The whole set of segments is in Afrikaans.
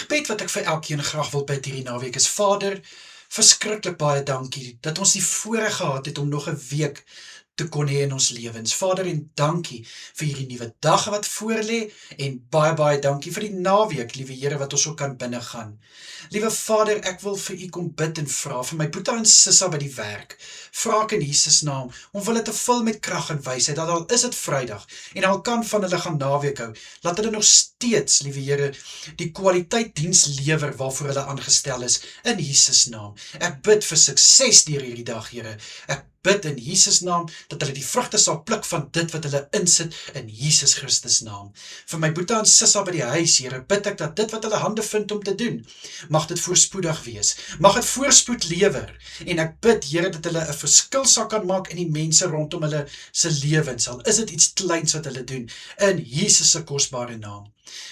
gebed wat ek vir elkeen graag wil bid hierdie naweek is, Vader, verskriklik baie dankie, dat ons die voorreg gehad het om nog 'n week te kon hê in ons lewens. Vader, en dankie vir hierdie nuwe dag wat voorlê, en baie dankie vir die naweek, liewe Here, wat ons ook kan binnegaan. Liewe Vader, ek wil vir U kom bid en vra, vir my Boeta en Sissa by die werk, vra ek in Jesus naam, om hulle te vul met krag en wysheid, dat al is dit Vrydag, en al kan van hulle gaan naweek hou, laat hulle nog steeds, liewe Here, die kwaliteit diens lewer waarvoor hulle aangestel is, in Jesus naam. Ek bid vir sukses deur hierdie dag, Here. Ek bid in Jesus naam, dat hulle die vrugte sal pluk van dit wat hulle insit, in Jesus Christus naam. Vir my Boeta en Sissa by die huis, Here, bid ek dat dit wat hulle hande vind om te doen, mag dit voorspoedig wees, mag dit voorspoed lewer, en ek bid, Here, dat hulle 'n verskil sal kan maak in die mense rondom hulle se lewens, al is dit iets kleins wat hulle doen, in Jesus se kosbare naam.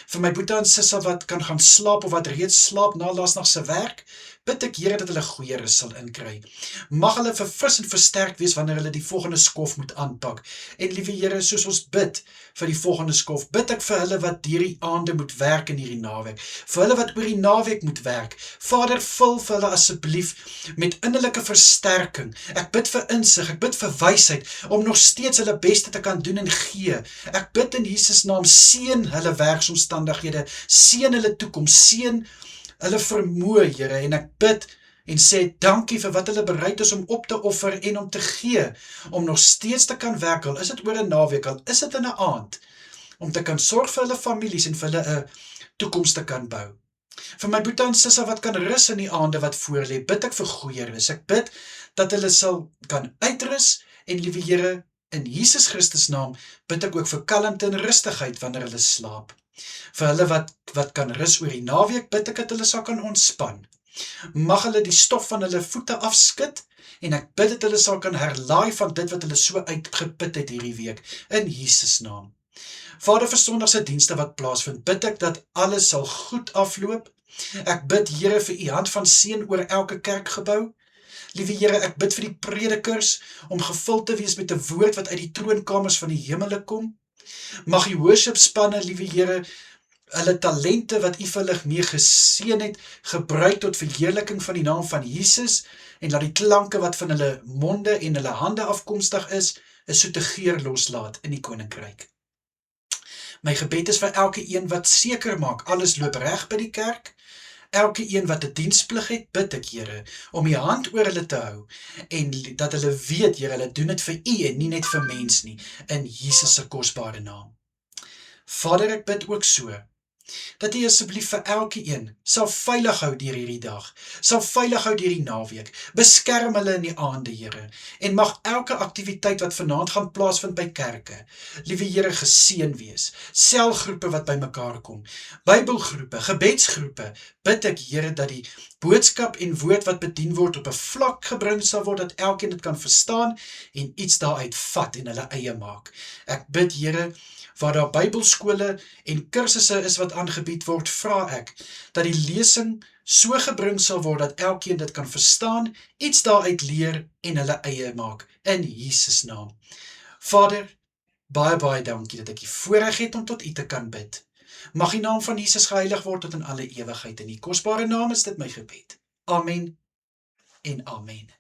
Vir my Boeta en Sissa wat kan gaan slaap, of wat reeds slaap na laasnag se werk, bid ek, Here, dat hulle goeie rus sal inkry. Mag hulle verfris en versterk wees wanneer hulle die volgende skof moet aanpak. En liewe Here, soos ons bid vir die volgende skof, bid ek vir hulle wat deur die aande moet werk in hierdie naweek, vir hulle wat oor die naweek moet werk. Vader, vul vir hulle asseblief met innerlike versterking. Ek bid vir insig, ek bid vir wysheid, om nog steeds hulle beste te kan doen en gee. Ek bid in Jesus naam, seën hulle werksomstandighede, seën hulle toekoms, seën hulle vermoë, Here, en ek bid en sê dankie vir wat hulle bereid is om op te offer en om te gee, om nog steeds te kan werk, al is dit oor 'n naweek, al is dit in 'n aand, om te kan sorg vir hulle families en vir hulle 'n toekoms te kan bou. Vir my Boeta en Sissa wat kan rus in die aande wat voorlê, bid ek vir goeie rus. Ek bid dat hulle sal kan uitrus, en liewe Here, in Jesus Christus naam, bid ek ook vir kalmte en rustigheid wanneer hulle slaap. Vir hulle wat kan rus oor die naweek, bid ek dat hulle sal kan ontspan. Mag hulle die stof van hulle voete afskud, en ek bid dat hulle sal kan herlaai van dit wat hulle so uitgeput het hierdie week, in Jesus naam. Vader, vir Sondagse dienste wat plaasvind, bid ek dat alles sal goed afloop. Ek bid, Here, vir U hand van seën oor elke kerkgebou. Liewe Here, ek bid vir die predikers, om gevul te wees met 'n woord wat uit die troonkamers van die hemele kom. Mag U worshipspanne, liewe Here, hulle talente wat U vir hulle mee geseën het, gebruik tot verheerliking van die naam van Jesus, en laat die klanke wat van hulle monde en hulle hande afkomstig is, 'n soete geur loslaat in die koninkryk. My gebed is vir elke een wat seker maak, alles loop reg by die kerk. Elke een wat 'n diensplig het, bid ek, Here, om U hand oor hulle te hou, en dat hulle weet, Here, hulle doen dit vir U en nie net vir mens nie, in Jesus se kosbare naam. Vader, ek bid ook so, dat U asseblief vir elke een sal veilig hou deur hierdie dag, sal veilig hou deur die naweek, beskerm hulle in die aande, Here, en mag elke aktiwiteit wat vanaand gaan plaasvind by kerke, liewe Here, geseën wees, selgroepe wat by mekaar kom, Bybelgroepe, gebedsgroepe, bid ek, Here, dat die boodskap en woord wat bedien word op 'n vlak gebring sal word, dat elkeen dit kan verstaan, en iets daaruit vat en hulle eie maak. Ek bid, Here, waar daar Bybelskole en kursusse is wat aangebied word, vra ek, dat die lesing so gebring sal word, dat elkeen dit kan verstaan, iets daaruit leer en hulle eie maak, in Jesus naam. Vader, baie dankie dat ek die voorreg het om tot U te kan bid. Mag die naam van Jesus geheilig word tot in alle ewigheid, in die kosbare naam is dit my gebed. Amen en amen.